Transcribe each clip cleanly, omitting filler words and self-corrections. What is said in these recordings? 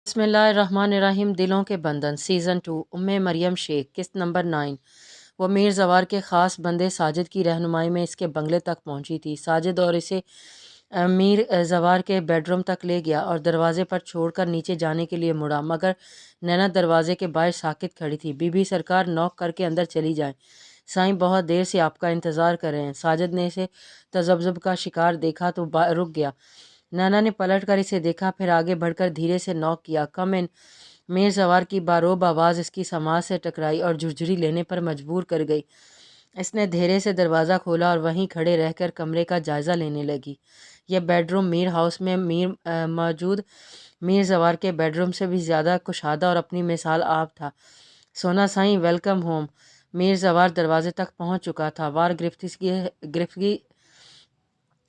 बिस्मिल्लाहिर्रहमानिर्रहीम। दिलों के बंधन सीज़न 2 उम्मे मरियम शेख किस्त नंबर 9। वो मीर जवार के ख़ास बंदे साजिद की रहनुमाई में इसके बंगले तक पहुंची थी। साजिद और इसे मीर जवार के बेडरूम तक ले गया और दरवाजे पर छोड़कर नीचे जाने के लिए मुड़ा, मगर नैना दरवाजे के बाहर साकित खड़ी थी। बीबी सरकार, नॉक करके अंदर चली जाएं। साईं बहुत देर से आपका इंतज़ार कर रहे हैं। साजिद ने इसे तजब्जुब का शिकार देखा तो रुक गया। नैना ने पलट कर इसे देखा, फिर आगे बढ़कर धीरे से नॉक किया। कम इन। मीर सवार की बारोब आवाज़ इसकी समाज से टकराई और झुरझुरी लेने पर मजबूर कर गई। इसने धीरे से दरवाज़ा खोला और वहीं खड़े रहकर कमरे का जायज़ा लेने लगी। यह बेडरूम मीर हाउस में मौजूद मीर सवार के बेडरूम से भी ज़्यादा कुशादा और अपनी मिसाल आप था। सोना साईं, वेलकम होम। मीर सवार दरवाजे तक पहुंच चुका था।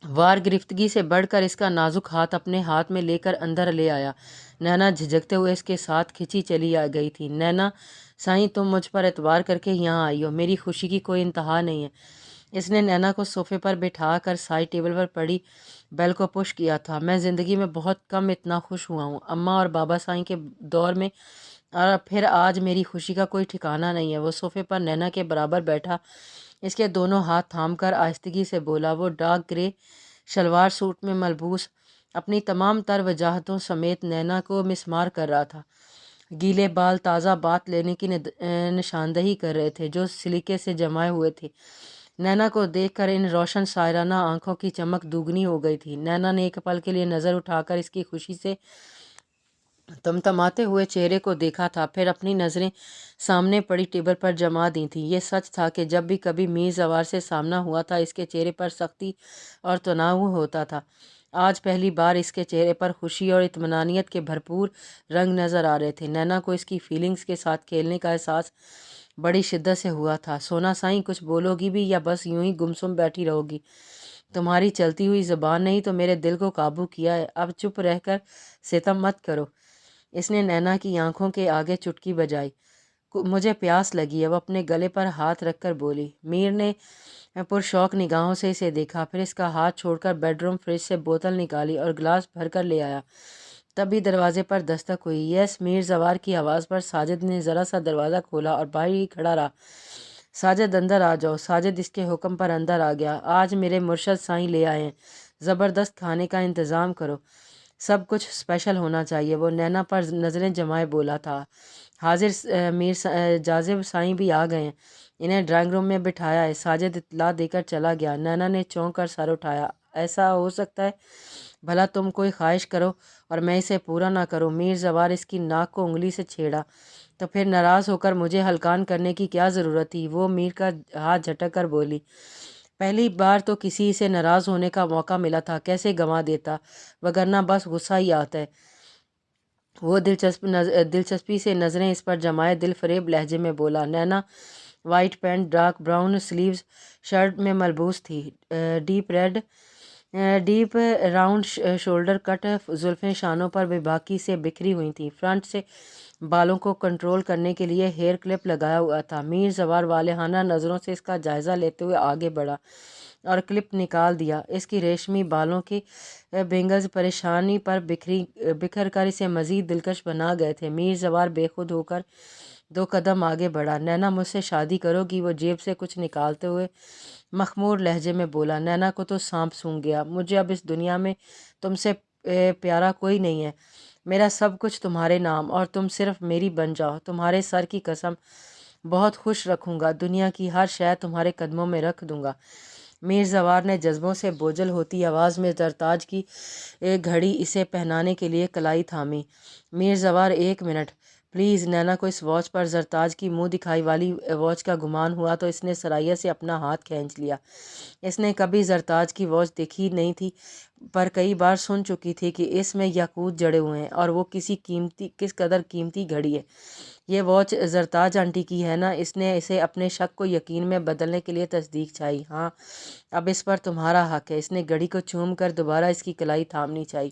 वार गिरफ्तगी से बढ़कर इसका नाजुक हाथ अपने हाथ में लेकर अंदर ले आया। नैना झिझकते हुए इसके साथ खिंची चली आ गई थी। नैना साईं, तुम मुझ पर एतबार करके यहाँ आई हो, मेरी खुशी की कोई इंतहा नहीं है। इसने नैना को सोफे पर बिठा कर साइड टेबल पर पड़ी बेल को पुश किया था। मैं ज़िंदगी में बहुत कम इतना खुश हुआ हूँ। अम्मा और बाबा साईं के दौर में और फिर आज मेरी खुशी का कोई ठिकाना नहीं है। वो सोफे पर नैना के बराबर बैठा इसके दोनों हाथ थामकर आहिस्तगी से बोला। वो डार्क ग्रे शलवार सूट में मलबूस अपनी तमाम तर वजाहतों समेत नैना को मिसमार कर रहा था। गीले बाल ताज़ा बात लेने की निशानदही कर रहे थे जो सिलिके से जमाए हुए थे। नैना को देखकर इन रोशन सायराना आंखों की चमक दुगनी हो गई थी। नैना ने एक पल के लिए नज़र उठाकर इसकी खुशी से तमतमाते हुए चेहरे को देखा था, फिर अपनी नज़रें सामने पड़ी टेबल पर जमा दी थी। ये सच था कि जब भी कभी मीर जवार से सामना हुआ था, इसके चेहरे पर सख्ती और तनाव होता था। आज पहली बार इसके चेहरे पर खुशी और इत्मीनानियत के भरपूर रंग नज़र आ रहे थे। नैना को इसकी फीलिंग्स के साथ खेलने का एहसास बड़ी शिद्दत से हुआ था। सोना साईं, कुछ बोलोगी भी या बस यूं ही गुमसुम बैठी रहोगी? तुम्हारी चलती हुई ज़बान नहीं तो मेरे दिल को काबू किया है। अब चुप रहकर सितम मत करो। इसने नैना की आंखों के आगे चुटकी बजाई। मुझे प्यास लगी है, वो अपने गले पर हाथ रखकर बोली। मीर ने पुरशौक निगाहों से इसे देखा, फिर इसका हाथ छोड़कर बेडरूम फ्रिज से बोतल निकाली और गिलास भरकर ले आया। तभी दरवाजे पर दस्तक हुई। यस, मीर जवार की आवाज़ पर साजिद ने ज़रा सा दरवाज़ा खोला और बाहर ही खड़ा रहा। साजिद, अंदर आ जाओ। साजिद इसके हुक्म पर अंदर आ गया। आज मेरे मुर्शद साईं ले आए हैं, ज़बरदस्त खाने का इंतज़ाम करो, सब कुछ स्पेशल होना चाहिए। वो नैना पर नज़रें जमाए बोला था। हाजिर जाजिब साईं भी आ गए हैं, इन्हें ड्राइंग रूम में बिठाया है। साजिद इत्तला देकर चला गया। नैना ने चौंक कर सर उठाया। ऐसा हो सकता है? भला तुम कोई ख्वाहिश करो और मैं इसे पूरा ना करूं? मीर जवार इसकी नाक को उंगली से छेड़ा। तो फिर नाराज़ होकर मुझे हलकान करने की क्या ज़रूरत थी? वो मीर का हाथ झटक कर बोली। पहली बार तो किसी से नाराज़ होने का मौका मिला था, कैसे गंवा देता, वगरना बस गुस्सा ही आता है। वो दिलचस्पी से नज़रें इस पर जमाए दिल फरेब लहजे में बोला। Naina white pant, dark brown sleeves shirt में मलबूस थी। Deep red deep round shoulder cut जुल्फ़ें शानों पर बेबाकी से बिखरी हुई थी। फ्रंट से बालों को कंट्रोल करने के लिए हेयर क्लिप लगाया हुआ था। मीर जवार वालेहाना नज़रों से इसका जायज़ा लेते हुए आगे बढ़ा और क्लिप निकाल दिया। इसकी रेशमी बालों की बेंगल्स परेशानी पर बिखर कर इसे मज़ीद दिलकश बना गए थे। मीर जवार बेखुद होकर 2 कदम आगे बढ़ा। नैना, मुझसे शादी करोगी? वो जेब से कुछ निकालते हुए मखमूर लहजे में बोला। नैना को तो सांप सूंघ गया। मुझे अब इस दुनिया में तुमसे प्यारा कोई नहीं है। मेरा सब कुछ तुम्हारे नाम, और तुम सिर्फ मेरी बन जाओ। तुम्हारे सर की कसम, बहुत खुश रखूँगा। दुनिया की हर शय तुम्हारे कदमों में रख दूँगा। मीर जवार ने जज्बों से बोझल होती आवाज़ में जरताज की एक घड़ी इसे पहनाने के लिए कलाई थामी। मीर जवार, 1 मिनट प्लीज़। नैना को इस वॉच पर जरताज की मुंह दिखाई वाली वॉच का गुमान हुआ तो इसने सराइया से अपना हाथ खींच लिया। इसने कभी जरताज की वॉच देखी नहीं थी, पर कई बार सुन चुकी थी कि इसमें याकूत जड़े हुए हैं और वो किस कदर कीमती घड़ी है। ये वॉच जरताज आंटी की है ना? इसने इसे अपने शक को यकीन में बदलने के लिए तस्दीक चाहिए। हाँ, अब इस पर तुम्हारा हक है। इसने घड़ी को चूम कर दोबारा इसकी कलाई थामनी चाहिए।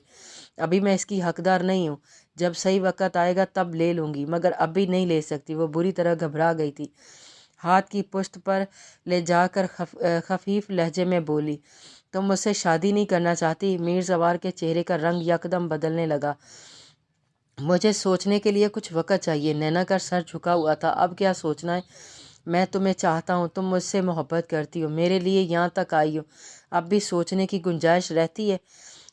अभी मैं इसकी हकदार नहीं हूँ, जब सही वक्त आएगा तब ले लूँगी, मगर अभी नहीं ले सकती। वो बुरी तरह घबरा गई थी। हाथ की पुश्त पर ले जाकर खफीफ लहजे में बोली। तुम मुझसे शादी नहीं करना चाहती? मीर जवार के चेहरे का रंग यकदम बदलने लगा। मुझे सोचने के लिए कुछ वक़्त चाहिए। नैना का सर झुका हुआ था। अब क्या सोचना है? मैं तुम्हें चाहता हूँ, तुम मुझसे मोहब्बत करती हो, मेरे लिए यहाँ तक आई हो, अब भी सोचने की गुंजाइश रहती है?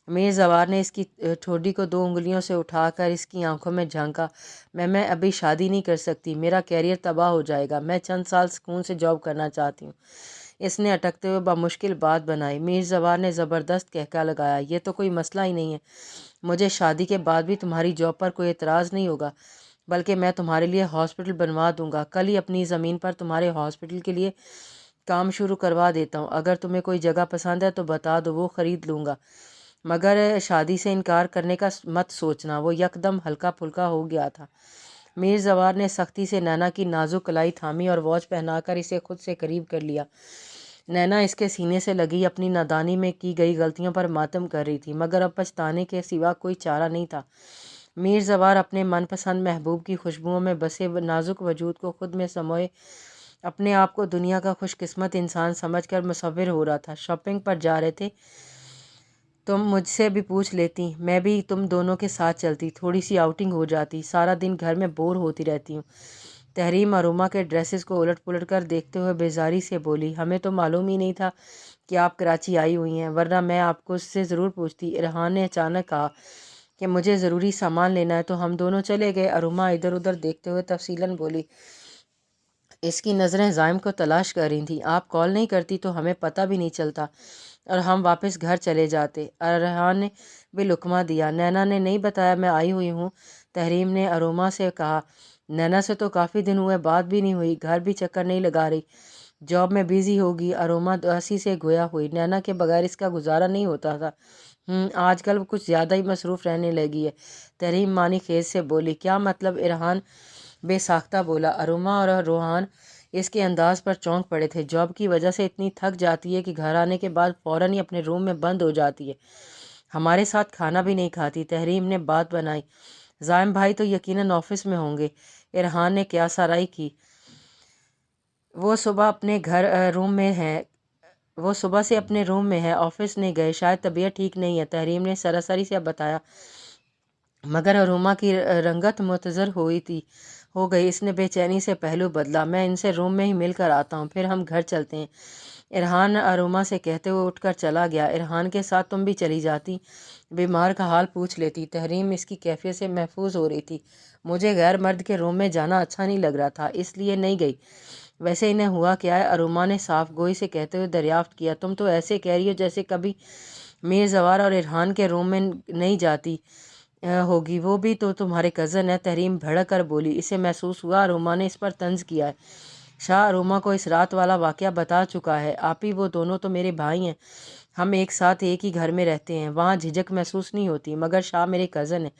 मीर जवार ने इसकी ठोडी को 2 उंगलियों से उठाकर इसकी आंखों में झांका। मैं अभी शादी नहीं कर सकती, मेरा कैरियर तबाह हो जाएगा। मैं चंद साल सुकून से जॉब करना चाहती हूँ। इसने अटकते हुए बामुश्किल बात बनाई। मीर जवार ने ज़बरदस्त कहका लगाया, ये तो कोई मसला ही नहीं है। मुझे शादी के बाद भी तुम्हारी जॉब पर कोई एतराज़ नहीं होगा, बल्कि मैं तुम्हारे लिए हॉस्पिटल बनवा दूंगा। कल ही अपनी ज़मीन पर तुम्हारे हॉस्पिटल के लिए काम शुरू करवा देता हूँ। अगर तुम्हें कोई जगह पसंद है तो बता दो, वो ख़रीद लूँगा। मगर शादी से इनकार करने का मत सोचना। वो यकदम हल्का फुल्का हो गया था। मीर जवार ने सख्ती से नैना की नाजुक कलाई थामी और वॉच पहनाकर इसे खुद से करीब कर लिया। नैना इसके सीने से लगी अपनी नादानी में की गई गलतियों पर मातम कर रही थी, मगर अब पछताने के सिवा कोई चारा नहीं था। मीर जवार अपने मनपसंद महबूब की खुशबुओं में बसे नाजुक वजूद को खुद में समोए अपने आप को दुनिया का खुशकिस्मत इंसान समझकर मुसव्विर हो रहा था। शॉपिंग पर जा रहे थे, तुम मुझसे भी पूछ लेती, मैं भी तुम दोनों के साथ चलती, थोड़ी सी आउटिंग हो जाती। सारा दिन घर में बोर होती रहती हूँ। तहरीम अरोमा के ड्रेसेस को उलट पुलट कर देखते हुए बेजारी से बोली, हमें तो मालूम ही नहीं था कि आप कराची आई हुई हैं, वरना मैं आपको उससे ज़रूर पूछती। इरहान ने अचानक कहा कि मुझे ज़रूरी सामान लेना है, तो हम दोनों चले गए। अरोमा इधर उधर देखते हुए तफसीलन बोली। इसकी नज़रें ज़ाइम को तलाश कर रही थीं। आप कॉल नहीं करती तो हमें पता भी नहीं चलता और हम वापस घर चले जाते। अरहान ने भी लुकमा दिया। नैना ने नहीं बताया मैं आई हुई हूँ। तहरीम ने अरोमा से कहा, नैना से तो काफ़ी दिन हुए बात भी नहीं हुई, घर भी चक्कर नहीं लगा रही, जॉब में बिज़ी होगी। अरोमा उदासी से गोया हुई। नैना के बगैर इसका गुजारा नहीं होता था। आजकल वो कुछ ज़्यादा ही मसरूफ़ रहने लगी है। तहरीम मानी खेज से बोली। क्या मतलब? इरहान बेसाख्ता बोला। अरोमा और रोहान इसके अंदाज पर चौंक पड़े थे। जॉब की वजह से इतनी थक जाती है कि घर आने के बाद फ़ौरन ही अपने रूम में बंद हो जाती है, हमारे साथ खाना भी नहीं खाती। तहरीम ने बात बनाई। ज़ाइम भाई तो यकीनन ऑफिस में होंगे। इरहान ने क्या सराई की। वो सुबह अपने रूम में है, वो सुबह से अपने रूम में है, ऑफिस नहीं गए, शायद तबीयत ठीक नहीं है। तहरीम ने सरसरी से बताया। मगर अरोमा की रंगत मुतज़र हो गई। इसने बेचैनी से पहलू बदला। मैं इनसे रूम में ही मिल कर आता हूँ, फिर हम घर चलते हैं, इरहान अरोमा से कहते हुए उठकर चला गया। इरहान के साथ तुम भी चली जाती, बीमार का हाल पूछ लेती। तहरीम इसकी कैफियत से महफूज हो रही थी। मुझे गैर मर्द के रूम में जाना अच्छा नहीं लग रहा था, इसलिए नहीं गई। वैसे इन्हें हुआ क्या है? अरोमा ने साफ गोई से कहते हुए दरियाफ्त किया। तुम तो ऐसे कह रही हो जैसे कभी मीर जवार और इरहान के रूम में नहीं जाती होगी, वो भी तो तुम्हारे कज़न है। तहरीम भड़क कर बोली। इसे महसूस हुआ अरोमा ने इस पर तंज किया है। शाह अरोमा को इस रात वाला वाक़या बता चुका है। आप ही वो दोनों तो मेरे भाई हैं, हम एक साथ एक ही घर में रहते हैं, वहाँ झिझक महसूस नहीं होती। मगर शाह मेरे कज़न है,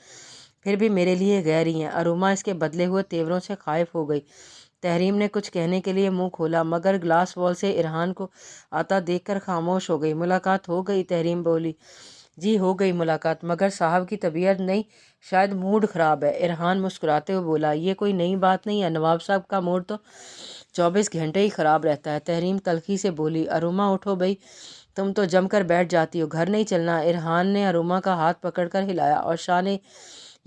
फिर भी मेरे लिए गैर ही हैं। अरोमा इसके बदले हुए तेवरों से खाइफ हो गई। तहरीम ने कुछ कहने के लिए मुंह खोला, मगर ग्लास वॉल से इरहान को आता देखकर खामोश हो गई। मुलाकात हो गई? तहरीम बोली। जी हो गई मुलाकात, मगर साहब की तबीयत नहीं, शायद मूड ख़राब है। इरहान मुस्कुराते हुए बोला, ये कोई नई बात नहीं है, नवाब साहब का मूड तो 24 घंटे ही ख़राब रहता है। तहरीम तल्खी से बोली। अरुमा उठो भाई, तुम तो जमकर बैठ जाती हो, घर नहीं चलना? इरहान ने अरुमा का हाथ पकड़कर हिलाया और शाह ने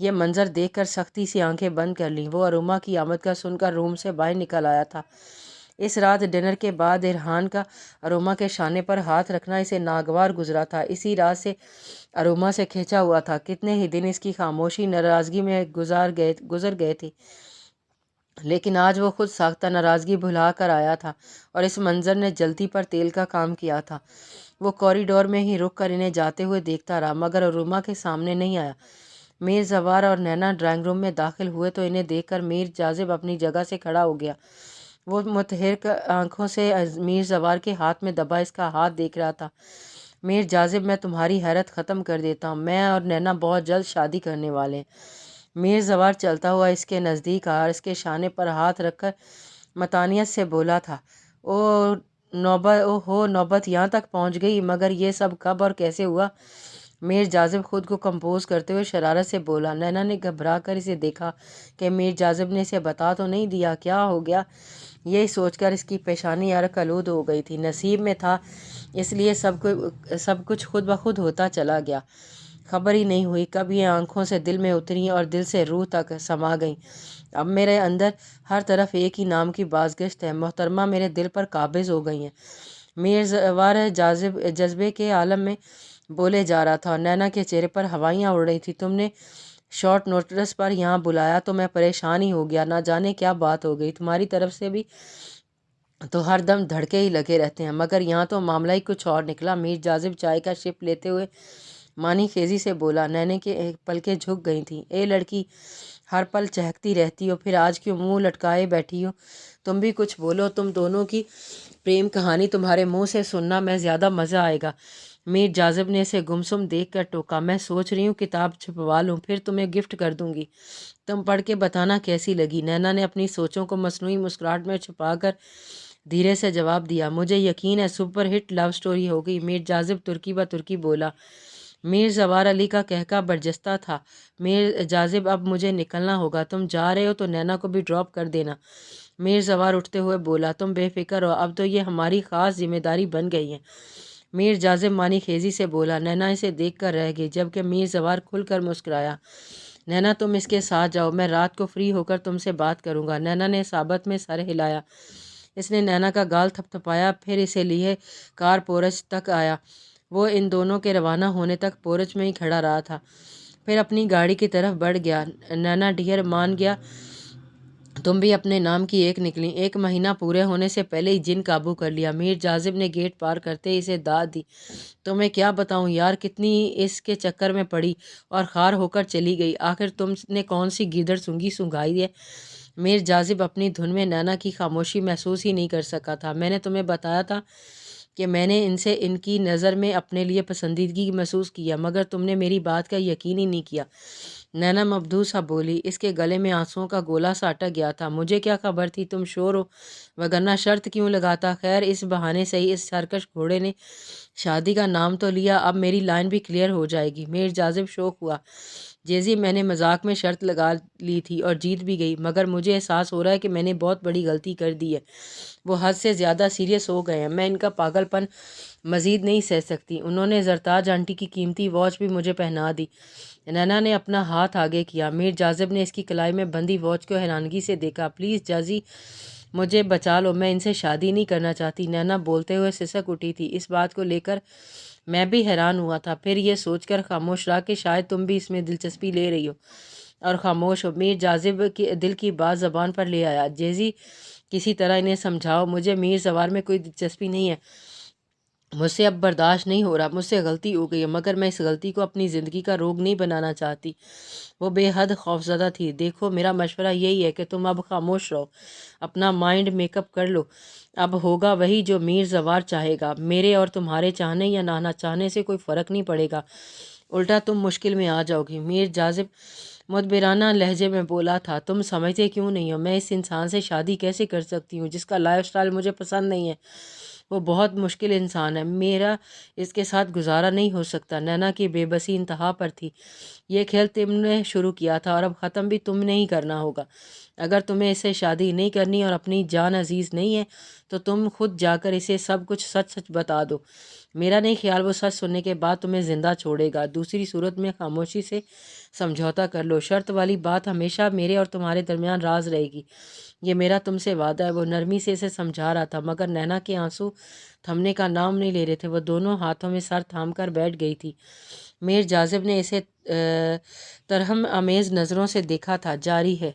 यह मंजर देखकर सख्ती से आंखें बंद कर लीं। वो अरुमा की आमद का सुनकर रूम से बाहर निकल आया था। इस रात डिनर के बाद इरहान का अरोमा के शाने पर हाथ रखना इसे नागवार गुजरा था। इसी रात से अरोमा से खींचा हुआ था। कितने ही दिन इसकी खामोशी नाराज़गी में गुजर गए थे, लेकिन आज वो खुद साख्ता नाराज़गी भुला कर आया था और इस मंजर ने जल्दी पर तेल का काम किया था। वो कॉरिडोर में ही रुक कर इन्हें जाते हुए देखता रहा, मगर अरोमा के सामने नहीं आया। मीर जवार और नैना ड्राइंग रूम में दाखिल हुए तो इन्हें देखकर मीर जाजिब अपनी जगह से खड़ा हो गया। वो मुतहरिक आंखों से मीर जवार के हाथ में दबा इसका हाथ देख रहा था। मीर जाजिब, मैं तुम्हारी हैरत ख़त्म कर देता हूँ, मैं और नैना बहुत जल्द शादी करने वाले हैं। मीर जवार चलता हुआ इसके नज़दीक आया और इसके शाने पर हाथ रखकर मतानियत से बोला था, नौबत यहाँ तक पहुँच गई, मगर ये सब कब और कैसे हुआ? मीर जाजिब खुद को कंपोज करते हुए शरारत से बोला। नैना ने घबरा कर इसे देखा कि मीर जाजिब ने इसे बता तो नहीं दिया, क्या हो गया? यही सोचकर इसकी पेशानी अर्क आलूद हो गई थी। नसीब में था, इसलिए सब कुछ खुद ब खुद होता चला गया। खबर ही नहीं हुई कब ये आंखों से दिल में उतरी और दिल से रूह तक समा गईं। अब मेरे अंदर हर तरफ एक ही नाम की बाज़गश्त है। मोहतरमा मेरे दिल पर काबिज़ हो गई हैं। मीर ज़वार जज्बे के आलम में बोले जा रहा था और नैना के चेहरे पर हवाइयाँ उड़ रही थी। तुमने शॉर्ट नोटिस पर यहाँ बुलाया तो मैं परेशान ही हो गया, ना जाने क्या बात हो गई। तुम्हारी तरफ से भी तो हर दम धड़के ही लगे रहते हैं, मगर यहाँ तो मामला ही कुछ और निकला। मीर जाजिब चाय का शिप लेते हुए मानी खेजी से बोला। नैने के एक पलकें झुक गई थीं। ए लड़की, हर पल चहकती रहती हो, फिर आज क्यों मुंह लटकाए बैठी हो? तुम भी कुछ बोलो। तुम दोनों की प्रेम कहानी तुम्हारे मुंह से सुनना मैं ज़्यादा मज़ा आएगा। मीर जाजिब ने इसे गुमसुम देख कर टोका। मैं सोच रही हूँ किताब छपवा लूँ, फिर तुम्हें गिफ्ट कर दूँगी। तुम पढ़ के बताना कैसी लगी। नैना ने अपनी सोचों को मसनूई मुस्कुराहट में छुपा कर धीरे से जवाब दिया। मुझे यकीन है सुपर हिट लव स्टोरी होगी। मीर जाजिब तुर्की ब तुर्की बोला। मीर ज़वार अली का कहका बरजस्ता था। मीर जाजिब, अब मुझे निकलना होगा। तुम जा रहे हो तो नैना को भी ड्रॉप कर देना। मीर ज़वार उठते हुए बोला। तुम बेफिक्र हो, अब तो ये हमारी ख़ास जिम्मेदारी बन गई है। मीर जाजिब मानी खेजी से बोला। नैना इसे देख कर रह गई, जबकि मीर ज़वार खुलकर मुस्कुराया। नैना, तुम इसके साथ जाओ, मैं रात को फ्री होकर तुमसे बात करूँगा। नैना ने साबत में सर हिलाया। इसने नैना का गाल थपथपाया, फिर इसे लिए कार पोरच तक आया। वो इन दोनों के रवाना होने तक पोरच में ही खड़ा रहा था, फिर अपनी गाड़ी की तरफ बढ़ गया। नैना डियर, मान गया तुम भी अपने नाम की एक निकली। 1 महीना पूरे होने से पहले ही जिन काबू कर लिया। मीर जाजिब ने गेट पार करते ही इसे दाद दी। तो मैं क्या बताऊं यार, कितनी इसके चक्कर में पड़ी और खार होकर चली गई। आखिर तुमने कौन सी गीदड़ सूंघी सूंघाई है? मीर जाजिब अपनी धुन में नैना की खामोशी महसूस ही नहीं कर सका था। मैंने तुम्हें बताया था कि मैंने इनसे इनकी नज़र में अपने लिए पसंदीदगी महसूस किया, मगर तुमने मेरी बात का यकीन ही नहीं किया। नैना मबदूस सा बोली। इसके गले में आंसुओं का गोला सा अटक गया था। मुझे क्या खबर थी तुम शोर हो, वगरना शर्त क्यों लगाता। खैर, इस बहाने से ही इस सरकश घोड़े ने शादी का नाम तो लिया, अब मेरी लाइन भी क्लियर हो जाएगी। मीर जाजिब शौक हुआ। जेजी, मैंने मजाक में शर्त लगा ली थी और जीत भी गई, मगर मुझे एहसास हो रहा है कि मैंने बहुत बड़ी गलती कर दी है। वो हद से ज़्यादा सीरियस हो गए हैं। मैं इनका पागलपन मज़ीद नहीं सह सकती। उन्होंने जरताज आंटी की कीमती वॉच भी मुझे पहना दी। नैना ने अपना हाथ आगे किया। मीर जाजिब ने इसकी कलाई में बंधी वॉच को हैरानगी से देखा। प्लीज़ जाजी, मुझे बचा लो, मैं इनसे शादी नहीं करना चाहती। नैना बोलते हुए सिसक उठी थी। इस बात को लेकर मैं भी हैरान हुआ था, फिर यह सोचकर खामोश रहा कि शायद तुम भी इसमें दिलचस्पी ले रही हो और खामोश हो। मीर जाजिब के दिल की बात ज़बान पर ले आया। जेजी, किसी तरह इन्हें समझाओ, मुझे मीर सवार में कोई दिलचस्पी नहीं है। मुझसे अब बर्दाश्त नहीं हो रहा। मुझसे गलती हो गई है, मगर मैं इस गलती को अपनी ज़िंदगी का रोग नहीं बनाना चाहती। वो बेहद खौफज़दा थी। देखो, मेरा मशवरा यही है कि तुम अब खामोश रहो, अपना माइंड मेकअप कर लो। अब होगा वही जो मीर ज़वार चाहेगा। मेरे और तुम्हारे चाहने या ना चाहने से कोई फ़र्क नहीं पड़ेगा, उल्टा तुम मुश्किल में आ जाओगी। मीर जाजिब मुदबिराना लहजे में बोला था। तुम समझते क्यों नहीं हो? मैं इस इंसान से शादी कैसे कर सकती हूँ जिसका लाइफस्टाइल मुझे पसंद नहीं है? वो बहुत मुश्किल इंसान है, मेरा इसके साथ गुजारा नहीं हो सकता। नैना की बेबसी इंतहा पर थी। ये खेल तुमने शुरू किया था और अब ख़त्म भी तुमने ही करना होगा। अगर तुम्हें इससे शादी नहीं करनी और अपनी जान अजीज़ नहीं है तो तुम खुद जाकर इसे सब कुछ सच सच बता दो। मेरा नहीं ख्याल वो सच सुनने के बाद तुम्हें ज़िंदा छोड़ेगा। दूसरी सूरत में खामोशी से समझौता कर लो। शर्त वाली बात हमेशा मेरे और तुम्हारे दरमियान राज रहेगी, ये मेरा तुमसे वादा है। वो नरमी से इसे समझा रहा था, मगर नैना के आंसू थमने का नाम नहीं ले रहे थे। वो दोनों हाथों में सर थाम कर बैठ गई थी। मीर जाजिब ने इसे तरहम अमेज़ नज़रों से देखा था। जारी है।